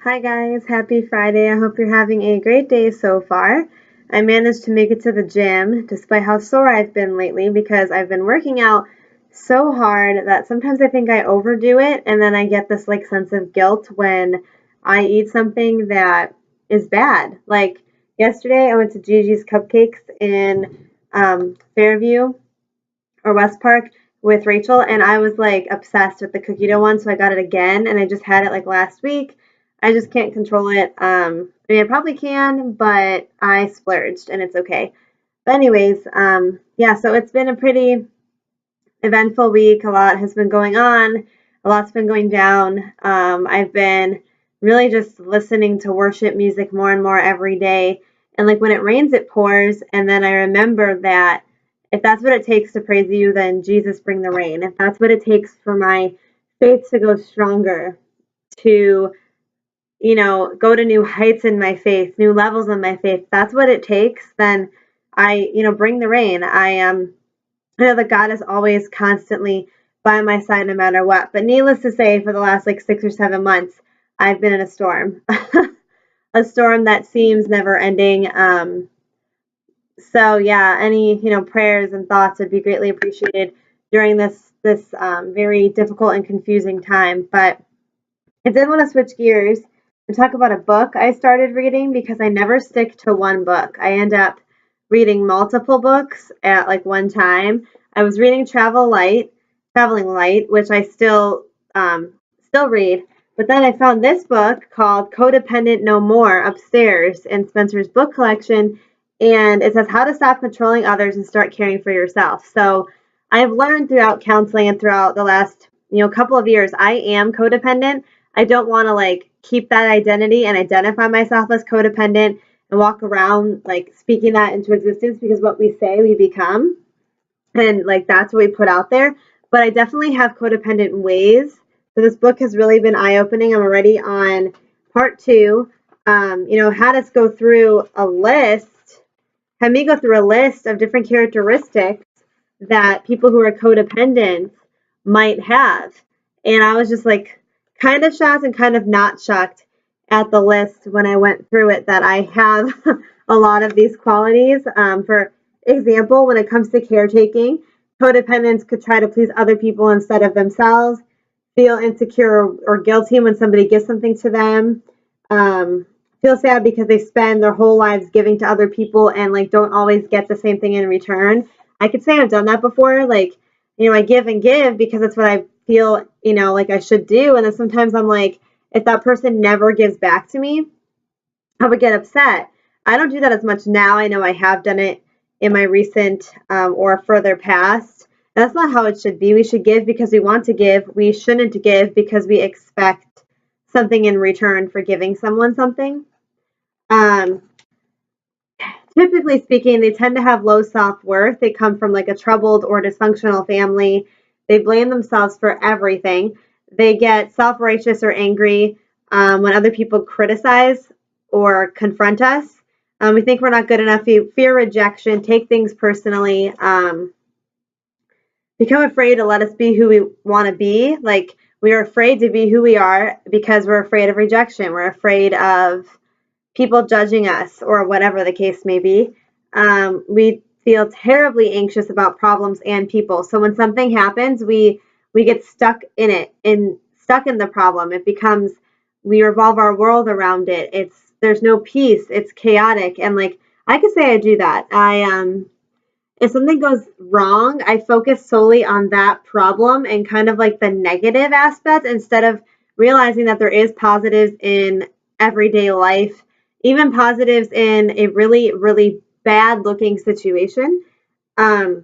Hi guys, happy Friday. I hope you're having a great day so far. I managed to make it to the gym despite how sore I've been lately because I've been working out so hard that sometimes I think I overdo it and then I get this sense of guilt when I eat something that is bad. Like yesterday I went to Gigi's Cupcakes in Fairview or West Park with Rachel, and I was obsessed with the cookie dough one, so I got it again, and I just had it last week. I just can't control it. I mean, I probably can, but I splurged, and it's okay. But anyways, yeah, so it's been a pretty eventful week. A lot has been going on. A lot's been going down. I've been really just listening to worship music more and more every day. And when it rains, it pours. And then I remember that if that's what it takes to praise you, then Jesus, bring the rain. If that's what it takes for my faith to go stronger, to go to new heights in my faith, new levels in my faith, that's what it takes, then bring the rain. I know that God is always constantly by my side no matter what. But needless to say, for the last 6 or 7 months, I've been in a storm, a storm that seems never ending. So yeah, any prayers and thoughts would be greatly appreciated during this very difficult and confusing time. But I did want to switch gears and talk about a book I started reading because I never stick to one book. I end up reading multiple books at one time. I was reading Traveling Light, which I still read. But then I found this book called Codependent No More upstairs in Spencer's book collection, and it says how to stop controlling others and start caring for yourself. So I've learned throughout counseling and throughout the last couple of years, I am codependent. I don't want to keep that identity and identify myself as codependent and walk around speaking that into existence, because what we say we become, and that's what we put out there. But I definitely have codependent ways. So this book has really been eye-opening. I'm already on part 2. Had us go through a list, had me go through a list of different characteristics that people who are codependent might have. And I was just kind of shocked and kind of not shocked at the list when I went through it that I have a lot of these qualities. For example, when it comes to caretaking, codependents could try to please other people instead of themselves, feel insecure or guilty when somebody gives something to them, feel sad because they spend their whole lives giving to other people and don't always get the same thing in return. I could say I've done that before. I give and give because that's what I feel, I should do. And then sometimes I'm if that person never gives back to me, I would get upset. I don't do that as much now. I know I have done it in my recent or further past. And that's not how it should be. We should give because we want to give. We shouldn't give because we expect something in return for giving someone something. Typically speaking, they tend to have low self-worth. They come from a troubled or dysfunctional family. They blame themselves for everything. They get self-righteous or angry when other people criticize or confront us. We think we're not good enough. We fear rejection, take things personally, become afraid to let us be who we want to be. We are afraid to be who we are because we're afraid of rejection. We're afraid of people judging us or whatever the case may be. We feel terribly anxious about problems and people. So when something happens, we get stuck in it and stuck in the problem. It becomes, we revolve our world around it. There's no peace. It's chaotic. And I could say I do that. If something goes wrong, I focus solely on that problem and kind of the negative aspect instead of realizing that there is positives in everyday life, even positives in a really, really bad looking situation. I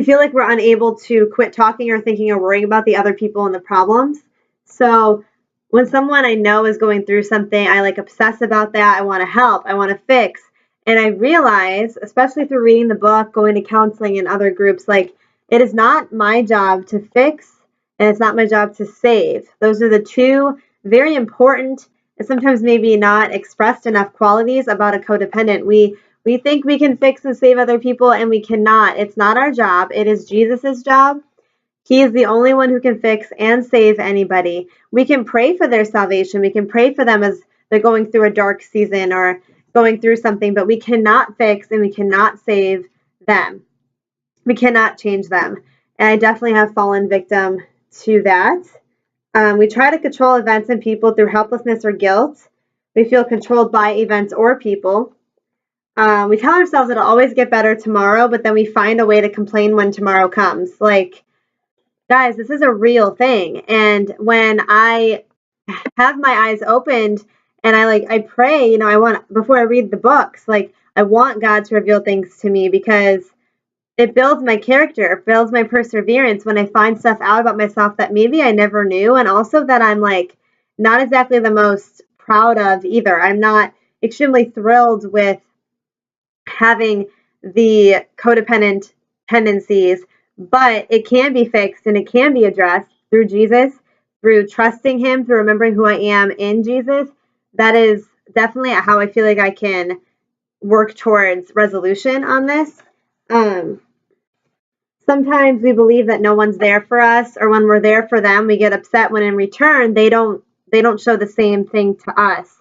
feel like we're unable to quit talking or thinking or worrying about the other people and the problems. So when someone I know is going through something, I obsess about that. I want to help. I want to fix. And I realize, especially through reading the book, going to counseling and other groups, it is not my job to fix and it's not my job to save. Those are the two very important and sometimes maybe not expressed enough qualities about a codependent. We think we can fix and save other people and we cannot. It's not our job. It is Jesus's job. He is the only one who can fix and save anybody. We can pray for their salvation. We can pray for them as they're going through a dark season or going through something, but we cannot fix and we cannot save them. We cannot change them. And I definitely have fallen victim to that. We try to control events and people through helplessness or guilt. We feel controlled by events or people. We tell ourselves it'll always get better tomorrow, but then we find a way to complain when tomorrow comes. Like, guys, this is a real thing. And when I have my eyes opened and I pray, I want, before I read the books, like, I want God to reveal things to me because it builds my character, it builds my perseverance when I find stuff out about myself that maybe I never knew, and also that I'm like not exactly the most proud of either. I'm not extremely thrilled with having the codependent tendencies, but it can be fixed and it can be addressed through Jesus, through trusting him, through remembering who I am in Jesus. That is definitely how I feel like I can work towards resolution on this. Sometimes we believe that no one's there for us, or when we're there for them, we get upset when in return they don't show the same thing to us.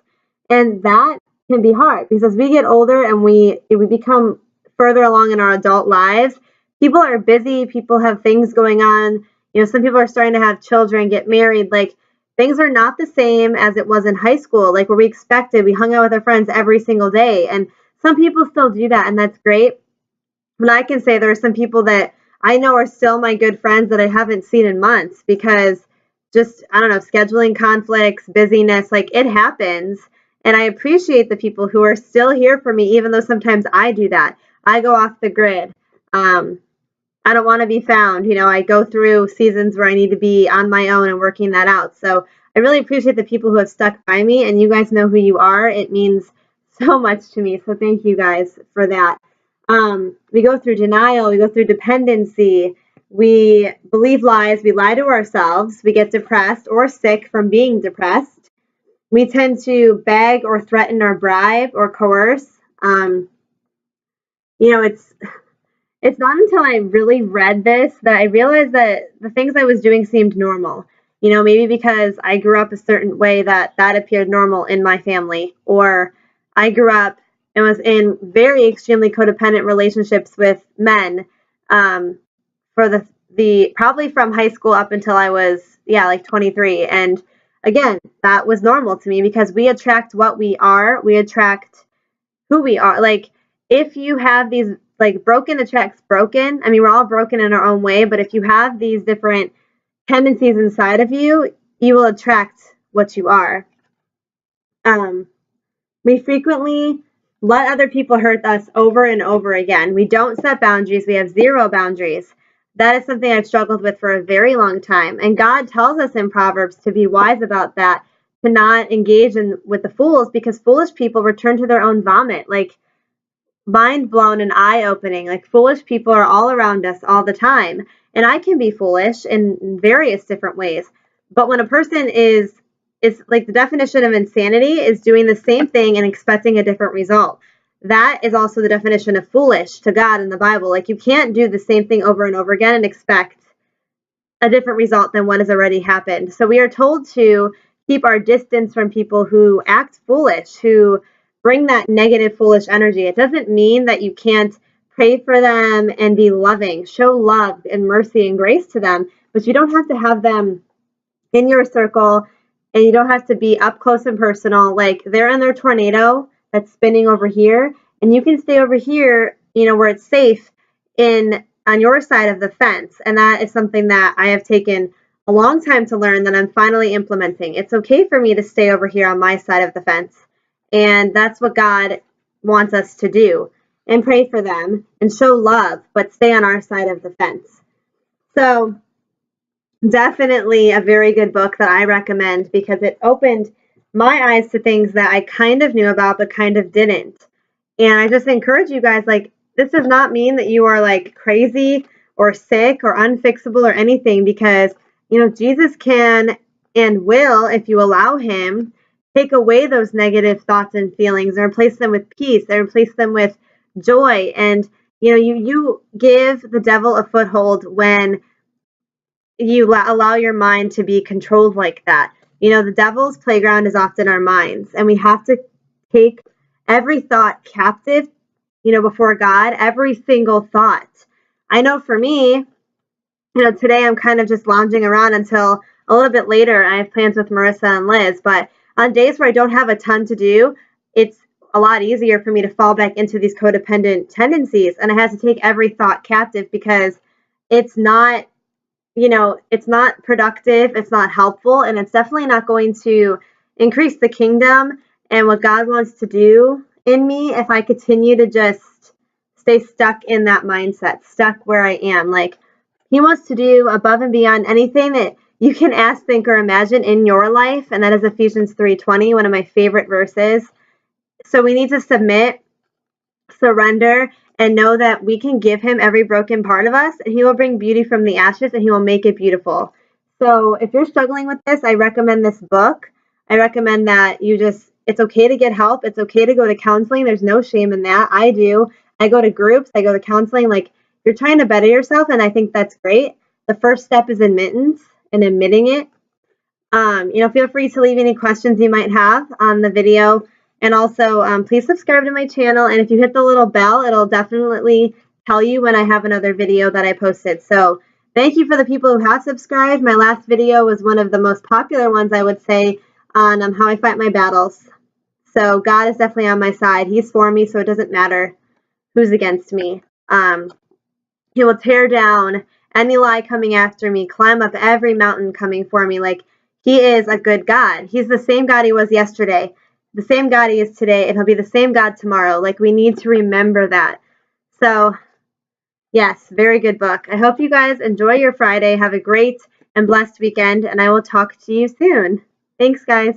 And that can be hard because as we get older and we become further along in our adult lives, people are busy, people have things going on. Some people are starting to have children, get married. Like, things are not the same as it was in high school, like where we expected, we hung out with our friends every single day. And some people still do that, and that's great. But I can say there are some people that I know are still my good friends that I haven't seen in months because just, I don't know, scheduling conflicts, busyness, like, it happens. And I appreciate the people who are still here for me, even though sometimes I do that. I go off the grid. I don't want to be found. I go through seasons where I need to be on my own and working that out. So I really appreciate the people who have stuck by me, and you guys know who you are. It means so much to me. So thank you guys for that. We go through denial, we go through dependency, we believe lies, we lie to ourselves, we get depressed or sick from being depressed. We tend to beg or threaten or bribe or coerce. It's not until I really read this that I realized that the things I was doing seemed normal. Maybe because I grew up a certain way that appeared normal in my family, or I grew up and was in very extremely codependent relationships with men for the probably from high school up until I was like 23. And again, that was normal to me because we attract what we are, we attract who we are. Like, if you have these, like, broken attracts broken. I mean, we're all broken in our own way, but if you have these different tendencies inside of you, you will attract what you are. We frequently let other people hurt us over and over again. We don't set boundaries. We have zero boundaries. That is something I've struggled with for a very long time. And God tells us in Proverbs to be wise about that, to not engage with the fools, because foolish people return to their own vomit. Like, mind blown and eye opening. Like, foolish people are all around us all the time. And I can be foolish in various different ways. But when a person is like, the definition of insanity is doing the same thing and expecting a different result. That is also the definition of foolish to God in the Bible. Like, you can't do the same thing over and over again and expect a different result than what has already happened. So we are told to keep our distance from people who act foolish, who bring that negative, foolish energy. It doesn't mean that you can't pray for them and be loving, show love and mercy and grace to them, but you don't have to have them in your circle, and you don't have to be up close and personal. Like, they're in their tornado that's spinning over here, and you can stay over here, where it's safe on your side of the fence. And that is something that I have taken a long time to learn, that I'm finally implementing. It's okay for me to stay over here on my side of the fence. And that's what God wants us to do, and pray for them and show love, but stay on our side of the fence. So definitely a very good book that I recommend because it opened my eyes to things that I kind of knew about but kind of didn't. And I just encourage you guys, like, this does not mean that you are like crazy or sick or unfixable or anything, because Jesus can and will, if you allow him, take away those negative thoughts and feelings and replace them with peace and replace them with joy. And you give the devil a foothold when you allow your mind to be controlled like that. The devil's playground is often our minds, and we have to take every thought captive, before God, every single thought. I know for me, today I'm kind of just lounging around until a little bit later. I have plans with Marissa and Liz, but on days where I don't have a ton to do, it's a lot easier for me to fall back into these codependent tendencies, and I have to take every thought captive because it's not it's not productive, it's not helpful, and it's definitely not going to increase the kingdom and what God wants to do in me if I continue to just stay stuck in that mindset, stuck where I am. Like, He wants to do above and beyond anything that you can ask, think, or imagine in your life, and that is Ephesians 3:20, one of my favorite verses. So we need to submit, surrender, and know that we can give Him every broken part of us, and He will bring beauty from the ashes, and He will make it beautiful. So if you're struggling with this, I recommend this book. I recommend that it's okay to get help. It's okay to go to counseling. There's no shame in that. I do. I go to groups. I go to counseling. Like, you're trying to better yourself, and I think that's great. The first step is admittance and admitting it. Feel free to leave any questions you might have on the video. And also, please subscribe to my channel. And if you hit the little bell, it'll definitely tell you when I have another video that I posted. So thank you for the people who have subscribed. My last video was one of the most popular ones, I would say, on how I fight my battles. So God is definitely on my side. He's for me, so it doesn't matter who's against me. He will tear down any lie coming after me, climb up every mountain coming for me. Like, He is a good God. He's the same God He was yesterday, the same God He is today, and He'll be the same God tomorrow. Like, we need to remember that. So, yes, very good book. I hope you guys enjoy your Friday. Have a great and blessed weekend, and I will talk to you soon. Thanks, guys.